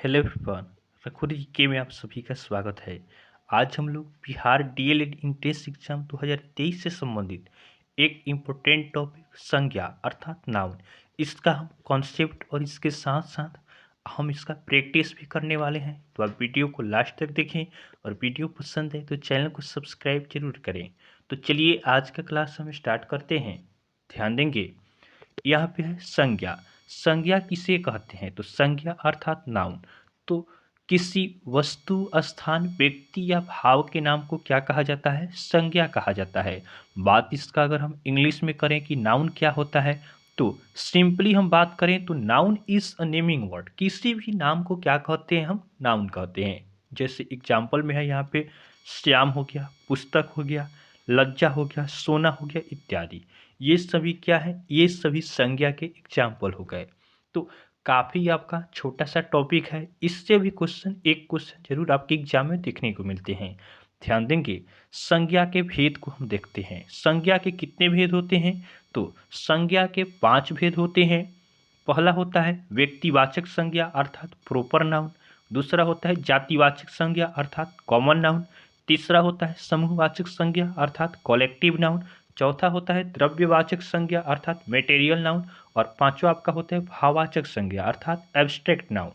Hello everyone. रखोरी GK में आप सभी का स्वागत है। आज हम लोग बिहार डीएलएड इंट्रेंस एग्जाम 2023 से संबंधित एक इम्पोर्टेंट टॉपिक संज्ञा अर्थात नाउन, इसका हम कॉन्सेप्ट और इसके साथ साथ हम इसका प्रैक्टिस भी करने वाले हैं। तो आप वीडियो को लास्ट तक देखें और वीडियो पसंद है तो चैनल को सब्सक्राइब जरूर करें। तो चलिए आज का क्लास हम स्टार्ट करते हैं। ध्यान देंगे, यहाँ पे है संज्ञा। संज्ञा किसे कहते हैं? तो संज्ञा अर्थात नाउन। तो किसी वस्तु, स्थान, व्यक्ति या भाव के नाम को क्या कहा जाता है? संज्ञा कहा जाता है। बात इसका अगर हम इंग्लिश में करें कि नाउन क्या होता है, तो सिंपली हम बात करें तो noun is a naming word. किसी भी नाम को क्या कहते हैं? हम नाउन कहते हैं। जैसे एग्जाम्पल में है यहाँ पे श्याम हो गया, पुस्तक हो गया, लज्जा हो गया, सोना हो गया इत्यादि। ये सभी क्या है? ये सभी संज्ञा के एग्जाम्पल हो गए। तो काफ़ी आपका छोटा सा टॉपिक है, इससे भी एक क्वेश्चन जरूर आपके एग्जाम में देखने को मिलते हैं। ध्यान देंगे, संज्ञा के भेद को हम देखते हैं। संज्ञा के कितने भेद होते हैं? तो संज्ञा के 5 भेद होते हैं। पहला होता है व्यक्तिवाचक संज्ञा अर्थात प्रॉपर नाउन। दूसरा होता है जातिवाचक संज्ञा अर्थात कॉमन नाउन। तीसरा होता है समूहवाचक संज्ञा अर्थात कॉलेक्टिव नाउन। चौथा होता है द्रव्यवाचक संज्ञा अर्थात मेटेरियल नाउन। और पांचवा आपका होता है भाववाचक संज्ञा अर्थात एब्स्ट्रैक्ट नाउन।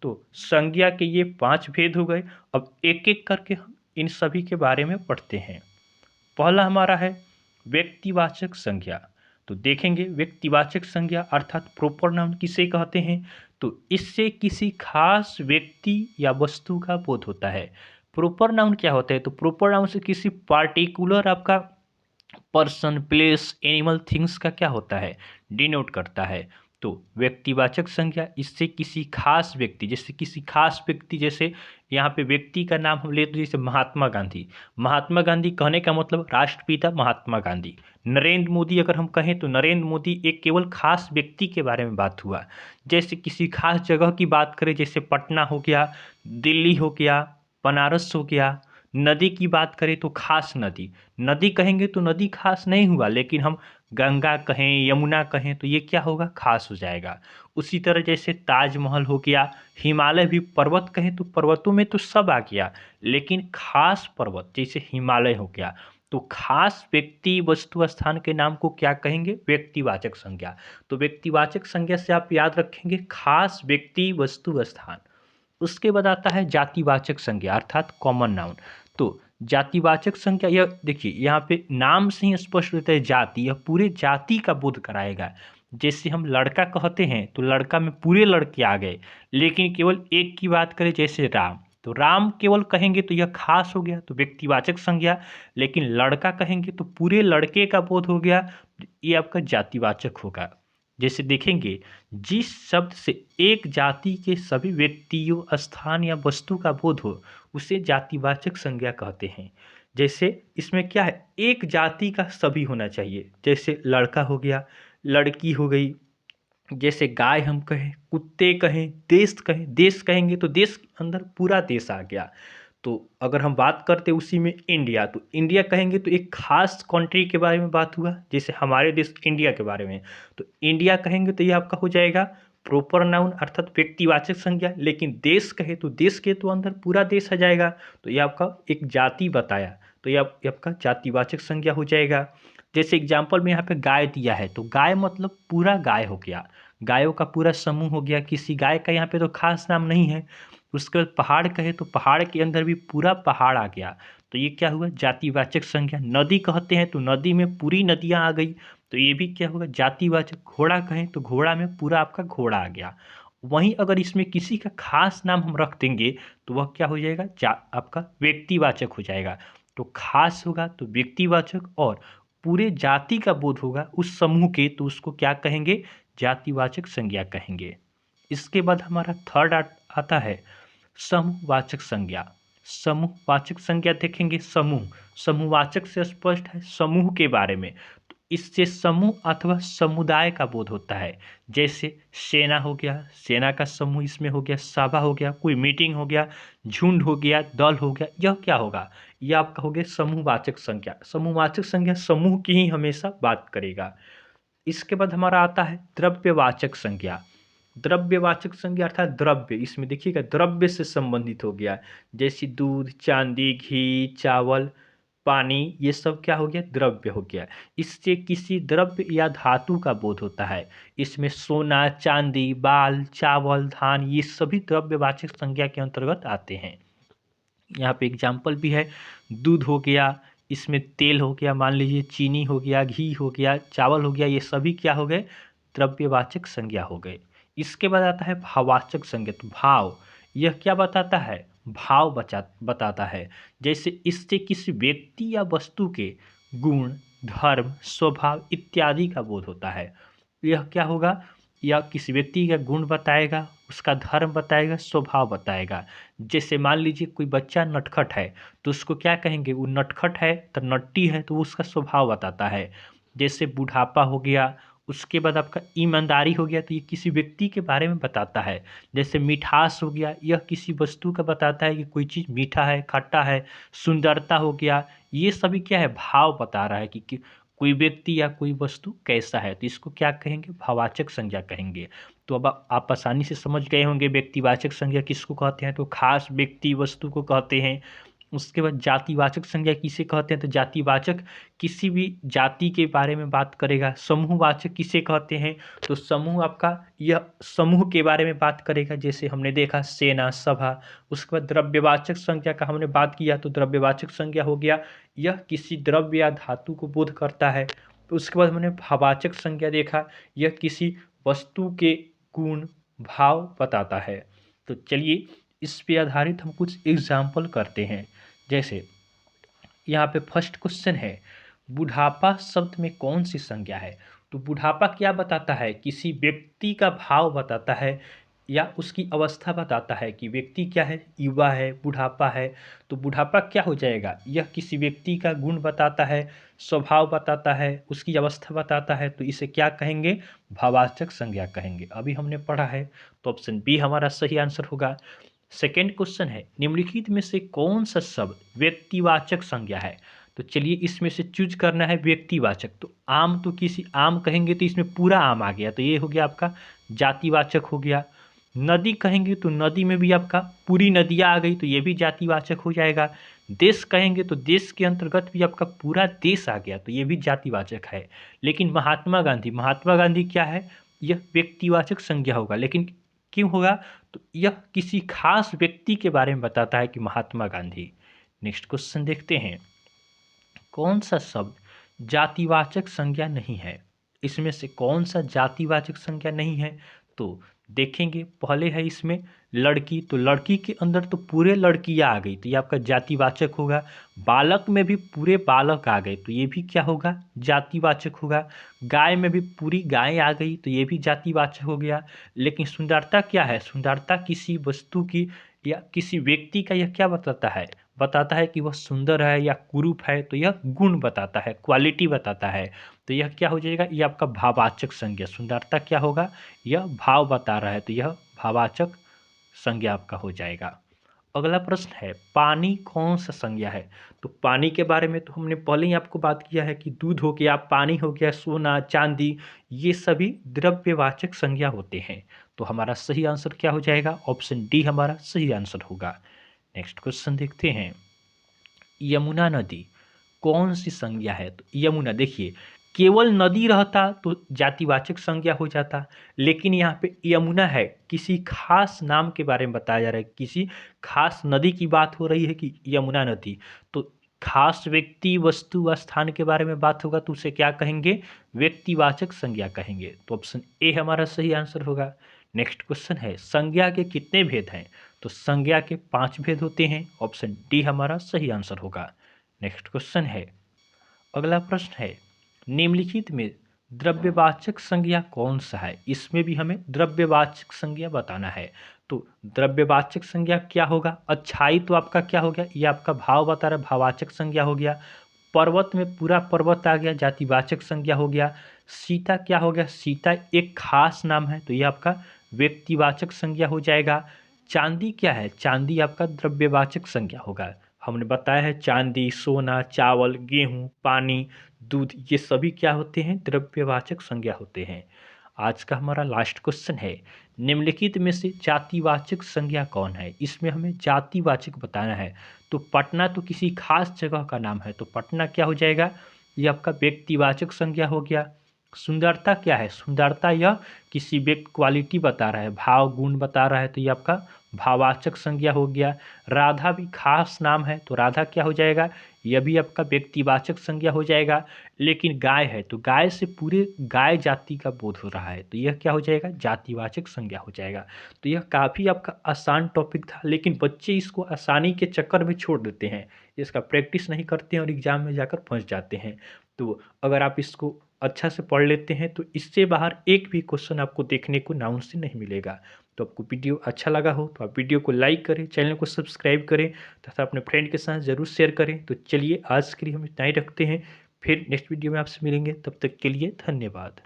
तो संज्ञा के ये 5 भेद हो गए। अब एक एक करके हम इन सभी के बारे में पढ़ते हैं। पहला हमारा है व्यक्तिवाचक संज्ञा। तो देखेंगे व्यक्तिवाचक संज्ञा अर्थात प्रॉपर नाउन किसे कहते हैं? तो इससे किसी खास व्यक्ति या वस्तु का बोध होता है। प्रॉपर नाउन क्या होता है? तो प्रॉपर नाउन से किसी पार्टिकुलर आपका पर्सन, प्लेस, एनिमल, थिंग्स का क्या होता है? डिनोट करता है। तो व्यक्तिवाचक संज्ञा इससे किसी खास व्यक्ति, जैसे किसी खास व्यक्ति, जैसे यहाँ पे व्यक्ति का नाम हम लेते जैसे महात्मा गांधी। महात्मा गांधी कहने का मतलब राष्ट्रपिता महात्मा गांधी। नरेंद्र मोदी अगर हम कहें तो नरेंद्र मोदी एक केवल खास व्यक्ति के बारे में बात हुआ। जैसे किसी खास जगह की बात करें, जैसे पटना हो गया, दिल्ली हो गया, बनारस हो गया। नदी की बात करें तो खास नदी, नदी कहेंगे तो नदी खास नहीं हुआ, लेकिन हम गंगा कहें, यमुना कहें तो ये क्या होगा? खास हो जाएगा। उसी तरह जैसे ताजमहल हो गया, हिमालय भी पर्वत कहें तो पर्वतों में तो सब आ गया, लेकिन खास पर्वत जैसे हिमालय हो गया। तो खास व्यक्ति, वस्तु, स्थान के नाम को क्या कहेंगे? व्यक्तिवाचक संज्ञा। तो व्यक्तिवाचक संज्ञा से आप याद रखेंगे खास व्यक्ति, वस्तु, स्थान। उसके बाद आता है जातिवाचक संज्ञा अर्थात कॉमन नाउन। तो जातिवाचक संज्ञा, यह देखिए यहाँ पे नाम से ही स्पष्ट होता है जाति, यह पूरे जाति का बोध कराएगा। जैसे हम लड़का कहते हैं तो लड़का में पूरे लड़के आ गए, लेकिन केवल एक की बात करें जैसे राम, तो राम केवल कहेंगे तो यह खास हो गया, तो व्यक्तिवाचक संज्ञा। लेकिन लड़का कहेंगे तो पूरे लड़के का बोध हो गया, ये आपका जातिवाचक होगा। जैसे देखेंगे, जिस शब्द से एक जाति के सभी व्यक्तियों, स्थान या वस्तु का बोध हो उसे जातिवाचक संज्ञा कहते हैं। जैसे इसमें क्या है? एक जाति का सभी होना चाहिए। जैसे लड़का हो गया, लड़की हो गई। जैसे गाय हम कहें, कुत्ते कहें, देश कहें, देश कहेंगे तो देश के अंदर पूरा देश आ गया। तो अगर हम बात करते उसी में इंडिया, तो इंडिया कहेंगे तो एक खास कंट्री के बारे में बात हुआ, जैसे हमारे देश इंडिया के बारे में। तो इंडिया कहेंगे तो ये आपका हो जाएगा प्रॉपर नाउन अर्थात व्यक्तिवाचक संज्ञा। लेकिन देश कहे तो देश के तो अंदर पूरा देश आ जाएगा, तो ये आपका एक जाति बताया, तो ये आपका जातिवाचक संज्ञा हो जाएगा। जैसे एग्जाम्पल में यहाँ पे गाय दिया है, तो गाय मतलब पूरा गाय हो गया, गायों का पूरा समूह हो गया। किसी गाय का यहाँ पे तो खास नाम नहीं है। उसके बाद पहाड़ कहे तो पहाड़ के अंदर भी पूरा पहाड़ आ गया, तो ये क्या हुआ? जातिवाचक संज्ञा। नदी कहते हैं तो नदी में पूरी नदियाँ आ गई, तो ये भी क्या होगा? जातिवाचक। घोड़ा कहें तो घोड़ा में पूरा आपका घोड़ा आ गया। वहीं अगर इसमें किसी का खास नाम हम रख देंगे तो वह क्या हो जाएगा? आपका व्यक्तिवाचक हो जाएगा। तो खास होगा तो व्यक्तिवाचक, और पूरे जाति का बोध होगा उस समूह के, तो उसको क्या कहेंगे? जातिवाचक संज्ञा कहेंगे। इसके बाद हमारा थर्ड आता है समूहवाचक संज्ञा। समूहवाचक संज्ञा देखेंगे, समूह, समूहवाचक से स्पष्ट है समूह के बारे में, तो इससे समूह अथवा समुदाय का बोध होता है। जैसे सेना हो गया, सेना का समूह इसमें हो गया, सभा हो गया, कोई मीटिंग हो गया, झुंड हो गया, दल हो गया, यह क्या होगा? यह आपका हो गया समूहवाचक संज्ञा। समूहवाचक संज्ञा समूह की ही हमेशा बात करेगा। इसके बाद हमारा आता है द्रव्यवाचक संज्ञा। द्रव्यवाचक संज्ञा अर्थात द्रव्य, इसमें देखिएगा द्रव्य से संबंधित हो गया, जैसे दूध, चांदी, घी, चावल, पानी, ये सब क्या हो गया, द्रव्य हो गया। इससे किसी द्रव्य या धातु का बोध होता है। इसमें सोना, चांदी, बाल, चावल, धान, ये सभी द्रव्यवाचक संज्ञा के अंतर्गत आते हैं। यहाँ पे एग्जाम्पल भी है, दूध हो गया, इसमें तेल हो गया, मान लीजिए चीनी हो गया, घी हो गया, चावल हो गया, ये सभी क्या हो गए, द्रव्यवाचक संज्ञा हो गए। इसके बाद आता है भाववाचक संज्ञा। तो भाव, यह क्या बताता है, भाव बताता है। जैसे इससे किसी व्यक्ति या वस्तु के गुण, धर्म, स्वभाव इत्यादि का बोध होता है। यह क्या होगा, या किसी व्यक्ति का गुण बताएगा, उसका धर्म बताएगा, स्वभाव बताएगा। जैसे मान लीजिए कोई बच्चा नटखट है, तो उसको क्या कहेंगे, वो नटखट है तो नट्टी है, तो वो उसका स्वभाव बताता है। जैसे बुढ़ापा हो गया, उसके बाद आपका ईमानदारी हो गया, तो ये किसी व्यक्ति के बारे में बताता है। जैसे मिठास हो गया, यह किसी वस्तु का बताता है कि कोई चीज़ मीठा है, खट्टा है। सुंदरता हो गया, ये सभी क्या है, भाव बता रहा है कि कोई व्यक्ति या कोई वस्तु कैसा है, तो इसको क्या कहेंगे, भाववाचक संज्ञा कहेंगे। तो अब आप आसानी से समझ गए होंगे व्यक्तिवाचक संज्ञा किसको कहते हैं, तो खास व्यक्ति वस्तु को कहते हैं। उसके बाद जातिवाचक संज्ञा किसे कहते हैं, तो जातिवाचक किसी भी जाति के बारे में बात करेगा। समूहवाचक किसे कहते हैं, तो समूह आपका यह समूह के बारे में बात करेगा, जैसे हमने देखा सेना, सभा। उसके बाद द्रव्यवाचक संज्ञा का हमने बात किया, तो द्रव्यवाचक संज्ञा हो गया, यह किसी द्रव्य या धातु को बोध करता है। तो उसके बाद हमने भाववाचक संज्ञा देखा, यह किसी वस्तु के गुण, भाव बताता है। तो चलिए इस पे आधारित हम कुछ एग्जाम्पल करते हैं। जैसे यहाँ पे फर्स्ट क्वेश्चन है, बुढ़ापा शब्द में कौन सी संज्ञा है। तो बुढ़ापा क्या बताता है, किसी व्यक्ति का भाव बताता है या उसकी अवस्था बताता है कि व्यक्ति क्या है, युवा है, बुढ़ापा है। तो बुढ़ापा क्या हो जाएगा, यह किसी व्यक्ति का गुण बताता है, स्वभाव बताता है, उसकी अवस्था बताता है, तो इसे क्या कहेंगे, भाववाचक संज्ञा कहेंगे। अभी हमने पढ़ा है, तो ऑप्शन बी हमारा सही आंसर होगा। सेकेंड क्वेश्चन है, निम्नलिखित में से कौन सा शब्द व्यक्तिवाचक संज्ञा है। तो चलिए इसमें से चूज करना है व्यक्तिवाचक। तो आम, तो किसी आम कहेंगे तो इसमें पूरा आम आ गया, तो ये हो गया आपका जातिवाचक हो गया। नदी कहेंगे तो नदी में भी आपका पूरी नदियाँ आ गई, तो ये भी जातिवाचक हो जाएगा। देश कहेंगे तो देश के अंतर्गत भी आपका पूरा देश आ गया, तो ये भी जातिवाचक है। लेकिन महात्मा गांधी, महात्मा गांधी क्या है, यह व्यक्तिवाचक संज्ञा होगा। लेकिन क्यों होगा, तो यह किसी खास व्यक्ति के बारे में बताता है कि महात्मा गांधी। नेक्स्ट क्वेश्चन देखते हैं, कौन सा शब्द जातिवाचक संज्ञा नहीं है। इसमें से कौन सा जातिवाचक संज्ञा नहीं है, तो देखेंगे पहले है इसमें लड़की। तो लड़की के अंदर तो पूरे लड़कियां आ गई, तो ये आपका जातिवाचक होगा। बालक में भी पूरे बालक आ गए, तो ये भी क्या होगा, जातिवाचक होगा। गाय में भी पूरी गाय आ गई, तो ये भी जातिवाचक हो गया। लेकिन सुंदरता क्या है, सुंदरता किसी वस्तु की या किसी व्यक्ति का यह क्या बताता है कि वह सुंदर है या कुरूप है, तो यह गुण बताता है, क्वालिटी बताता है। तो यह क्या हो जाएगा, यह आपका भाववाचक संज्ञा। सुंदरता क्या होगा, यह भाव बता रहा है, तो यह भाववाचक संज्ञा आपका हो जाएगा। अगला प्रश्न है, पानी कौन सा संज्ञा है। तो पानी के बारे में तो हमने पहले ही आपको बात किया है कि दूध हो गया, पानी हो गया, सोना, चांदी, ये सभी द्रव्यवाचक संज्ञा होते हैं। तो हमारा सही आंसर क्या हो जाएगा, ऑप्शन डी हमारा सही आंसर होगा। नेक्स्ट क्वेश्चन देखते हैं, यमुना नदी कौन सी संज्ञा है। तो यमुना, देखिए केवल नदी रहता तो जातिवाचक संज्ञा हो जाता, लेकिन यहाँ पे यमुना है, किसी खास नाम के बारे में बताया जा रहा है, किसी खास नदी की बात हो रही है कि यमुना नदी। तो खास व्यक्ति, वस्तु व स्थान के बारे में बात होगा, तो उसे क्या कहेंगे, व्यक्तिवाचक संज्ञा कहेंगे। तो ऑप्शन ए हमारा सही आंसर होगा। नेक्स्ट क्वेश्चन है, संज्ञा के कितने भेद हैं। तो संज्ञा के 5 भेद होते हैं, ऑप्शन डी हमारा सही आंसर होगा। नेक्स्ट क्वेश्चन है, अगला प्रश्न है, निम्नलिखित में द्रव्यवाचक संज्ञा कौन सा है। इसमें भी हमें द्रव्यवाचक संज्ञा बताना है। तो द्रव्यवाचक संज्ञा क्या होगा, अच्छाई तो आपका क्या हो गया, ये आपका भाव बता रहा है, भाववाचक संज्ञा हो गया। पर्वत में पूरा पर्वत आ गया, जातिवाचक संज्ञा हो गया। सीता क्या हो गया, सीता एक खास नाम है, तो ये आपका व्यक्तिवाचक संज्ञा हो जाएगा। चांदी क्या है, चांदी आपका द्रव्यवाचक संज्ञा होगा। हमने बताया है चांदी, सोना, चावल, गेहूं, पानी, दूध, ये सभी क्या होते हैं, द्रव्यवाचक संज्ञा होते हैं। आज का हमारा लास्ट क्वेश्चन है, निम्नलिखित में से जातिवाचक संज्ञा कौन है। इसमें हमें जातिवाचक बताना है। तो पटना तो किसी खास जगह का नाम है, तो पटना क्या हो जाएगा, ये आपका व्यक्तिवाचक संज्ञा हो गया। सुंदरता क्या है, सुंदरता यह किसी व्यक्ति क्वालिटी बता रहा है, भाव गुण बता रहा है, तो ये आपका भाववाचक संज्ञा हो गया। राधा भी खास नाम है, तो राधा क्या हो जाएगा, यह भी आपका व्यक्तिवाचक संज्ञा हो जाएगा। लेकिन गाय है, तो गाय से पूरे गाय जाति का बोध हो रहा है, तो यह क्या हो जाएगा, जातिवाचक संज्ञा हो जाएगा। तो यह काफ़ी आपका आसान टॉपिक था, लेकिन बच्चे इसको आसानी के चक्कर में छोड़ देते हैं, इसका प्रैक्टिस नहीं करते हैं और एग्जाम में जाकर फंस जाते हैं। तो अगर आप इसको अच्छा से पढ़ लेते हैं तो इससे बाहर एक भी क्वेश्चन आपको देखने को नाउन से नहीं मिलेगा। तो आपको वीडियो अच्छा लगा हो तो आप वीडियो को लाइक करें, चैनल को सब्सक्राइब करें तथा अपने फ्रेंड के साथ ज़रूर शेयर करें। तो चलिए आज के लिए हम इतना ही रखते हैं, फिर नेक्स्ट वीडियो में आपसे मिलेंगे, तब तक के लिए धन्यवाद।